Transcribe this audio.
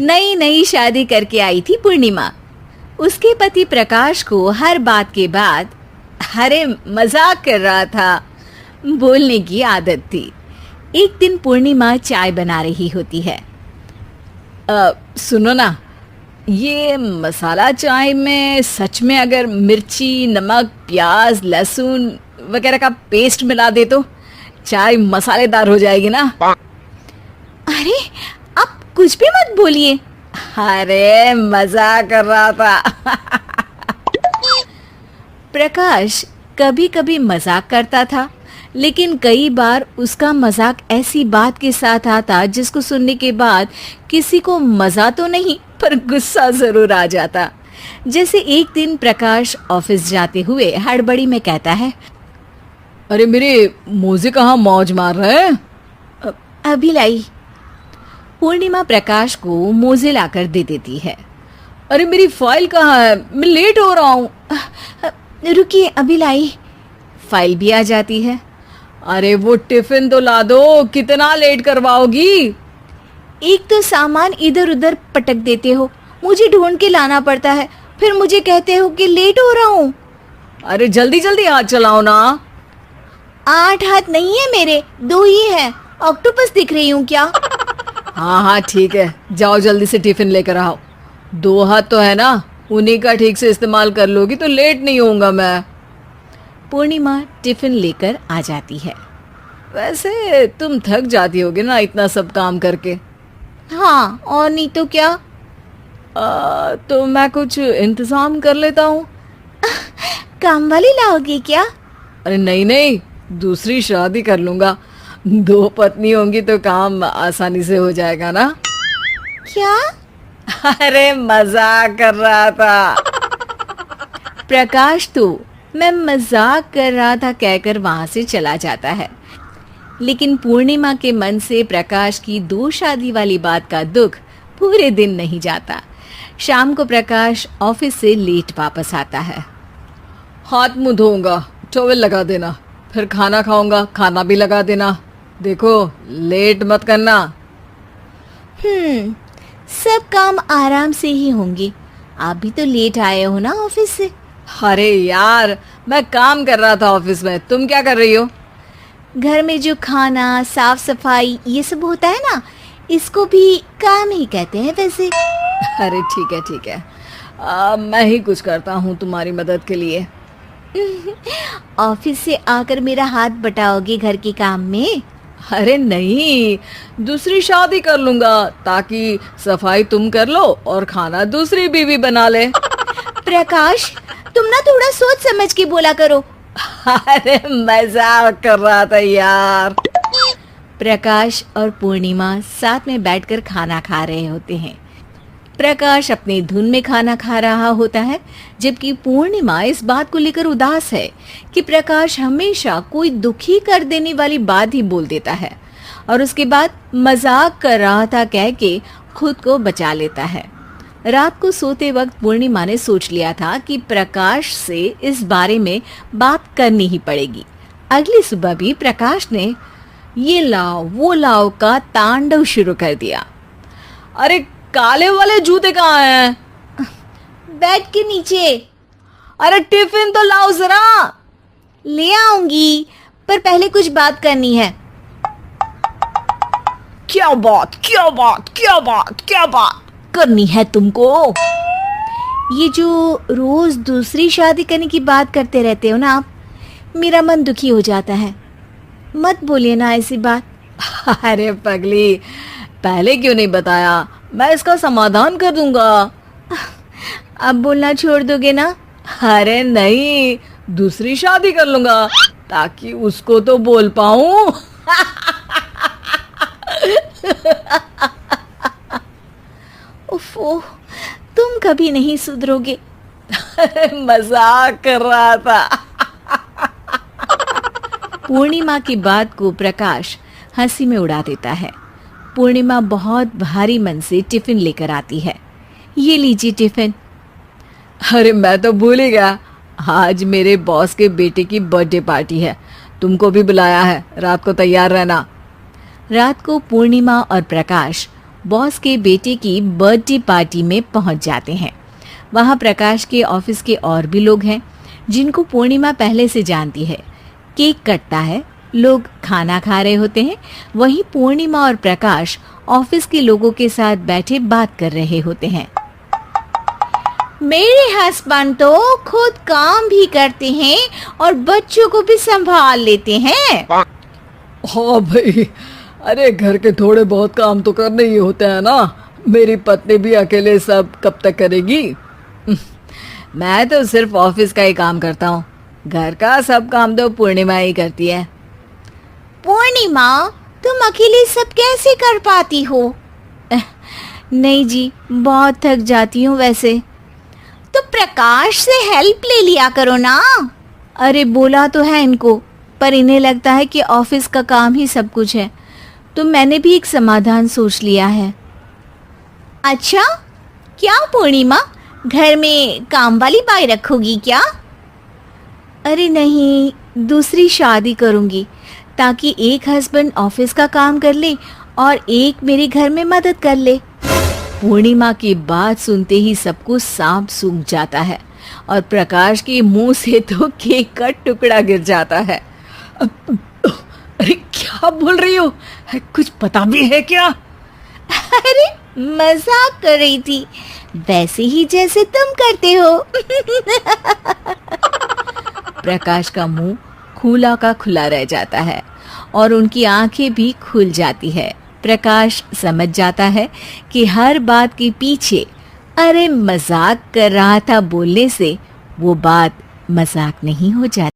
नई नई शादी करके आई थी पूर्णिमा। उसके पति प्रकाश को हर बात के बाद अरे मजाक कर रहा था बोलने की आदत थी। एक दिन पूर्णिमा चाय बना रही होती है। सुनो ना, ये मसाला चाय में सच में अगर मिर्ची, नमक, प्याज, लहसुन वगैरह का पेस्ट मिला दे तो चाय मसालेदार हो जाएगी ना। अरे आप कुछ भी मत बोलिए। अरे मजाक कर रहा था। प्रकाश कभी कभी मजाक करता था, लेकिन कई बार उसका मजाक ऐसी बात के साथ आता जिसको सुनने के बाद किसी को मजा तो नहीं पर गुस्सा जरूर आ जाता। जैसे एक दिन प्रकाश ऑफिस जाते हुए हड़बड़ी में कहता है, अरे मेरे मोजे कहाँ मौज मार रहे हैं? अभी लाई। पूर्णिमा प्रकाश को मोजे लाकर दे देती है। अरे मेरी फाइल कहाँ है? मैं लेट हो रहा हूँ। रुकिए अभी लाई। फाइल भी आ जाती है। अरे वो टिफिन तो ला दो, कितना लेट करवाओगी? एक तो सामान इधर उधर पटक देते हो, मुझे ढूंढ के लाना पड़ता है, फिर मुझे कहते हो कि लेट हो रहा हूँ। अरे जल्दी जल्दी हाथ चलाओ ना। 8 हाथ नहीं है मेरे, 2 ही है। ऑक्टोपस दिख रही हूँ क्या? हाँ हाँ ठीक है, जाओ जल्दी से टिफिन लेकर आओ। 2 हाथ तो है ना, उन्हीं का ठीक से इस्तेमाल कर लोगी तो लेट नहीं होऊंगा मैं। पूर्णिमा टिफिन लेकर आ जाती है। वैसे तुम थक जाती होगी ना इतना सब काम करके। हाँ और नहीं तो क्या। तो मैं कुछ इंतजाम कर लेता हूँ। काम वाली लाओगे क्या? अरे नहीं नहीं, दूसरी शादी कर लूंगा। 2 पत्नी होंगी तो काम आसानी से हो जाएगा ना। क्या? अरे मजाक कर रहा था। प्रकाश तो मैं मजाक कर रहा था कहकर वहां से चला जाता है। लेकिन पूर्णिमा के मन से प्रकाश की 2 शादी वाली बात का दुख पूरे दिन नहीं जाता। शाम को प्रकाश ऑफिस से लेट वापस आता है। हाथ मुंह धोऊंगा, टॉवल लगा देना, फिर खाना खाऊंगा, खाना भी लगा देना। देखो लेट मत करना। सब काम आराम से ही होंगे। आप भी तो लेट आए हो ना ऑफिस से। अरे यार मैं काम कर रहा था ऑफिस में, तुम क्या कर रही हो? घर में जो खाना, साफ सफाई ये सब होता है ना, इसको भी काम ही कहते हैं वैसे। अरे ठीक है, मैं ही कुछ करता हूँ तुम्हारी मदद के लिए। ऑफिस से आकर मेरा हाथ बटाओगे घर के काम में? अरे नहीं, दूसरी शादी कर लूंगा ताकि सफाई तुम कर लो और खाना दूसरी बीवी बना ले। प्रकाश तुम ना थोड़ा सोच समझ के बोला करो। अरे मजाक कर रहा था यार। प्रकाश और पूर्णिमा साथ में बैठकर खाना खा रहे होते हैं। प्रकाश अपनी धुन में खाना खा रहा होता है, जबकि पूर्णिमा इस बात को लेकर उदास है कि प्रकाश हमेशा कोई दुखी कर देने वाली बात ही बोल देता है और उसके बाद मजाक कर रहा था कह के खुद को बचा लेता है। रात को सोते वक्त पूर्णिमा ने सोच लिया था कि प्रकाश से इस बारे में बात करनी ही पड़ेगी। अगली सुबह भी प्रकाश ने ये लाओ वो लाओ का तांडव शुरू कर दिया। अरे काले वाले जूते कहाँ हैं? बेड के नीचे। अरे टिफिन तो लाओ जरा। ले आऊंगी, पर पहले कुछ बात करनी है। क्या बात करनी है तुमको? ये जो रोज दूसरी शादी करने की बात करते रहते हो ना आप, मेरा मन दुखी हो जाता है। मत बोलिए ना ऐसी बात। अरे पगली, पहले क्यों नहीं बताया? मैं इसका समाधान कर दूंगा। अब बोलना छोड़ दोगे ना? अरे नहीं, दूसरी शादी कर लूंगा ताकि उसको तो बोल पाऊं। उफ़ो, तुम कभी नहीं सुधरोगे। मजाक कर रहा था। पूर्णिमा की बात को प्रकाश हंसी में उड़ा देता है। पूर्णिमा बहुत भारी मन से टिफिन लेकर आती है। ये लीजिए टिफिन। अरे मैं तो भूल ही गया, आज मेरे बॉस के बेटे की बर्थडे पार्टी है, तुमको भी बुलाया है, रात को तैयार रहना। रात को पूर्णिमा और प्रकाश बॉस के बेटे की बर्थडे पार्टी में पहुंच जाते हैं। वहां प्रकाश के ऑफिस के और भी लोग हैं जिनको पूर्णिमा पहले से जानती है। केक कटता है, लोग खाना खा रहे होते हैं। वहीं पूर्णिमा और प्रकाश ऑफिस के लोगों के साथ बैठे बात कर रहे होते हैं। मेरे हस्बैंड तो खुद काम भी करते हैं और बच्चों को भी संभाल लेते हैं। हाँ भाई, अरे घर के थोड़े बहुत काम तो करने ही होते हैं ना। मेरी पत्नी भी अकेले सब कब तक करेगी? मैं तो सिर्फ ऑफिस का ही काम करता हूँ, घर का सब काम तो पूर्णिमा ही करती है। पूर्णिमा, तुम अकेले सब कैसे कर पाती हो? नहीं जी, बहुत थक जाती हूँ वैसे। तो प्रकाश से हेल्प ले लिया करो ना। अरे बोला तो है इनको, पर इन्हें लगता है कि ऑफिस का काम ही सब कुछ है, तो मैंने भी एक समाधान सोच लिया है। अच्छा, क्या पूर्णिमा, घर में काम वाली बाई रखोगी क्या? अरे नहीं, दूसरी शादी करूंगी ताकि एक हस्बैंड ऑफिस का काम कर ले और एक मेरे घर में मदद कर ले। पूर्णिमा की बात सुनते ही सबको सांप सूंघ जाता है और प्रकाश के मुंह से तो केक का टुकड़ा गिर जाता है। अरे क्या बोल रही हो? कुछ पता भी है क्या? अरे मजाक कर रही थी, वैसे ही जैसे तुम करते हो। प्रकाश का मुंह खुला का खुला रह जाता है और उनकी आंखें भी खुल जाती है। प्रकाश समझ जाता है कि हर बात के पीछे अरे मजाक कर रहा था बोलने से वो बात मजाक नहीं हो जाती।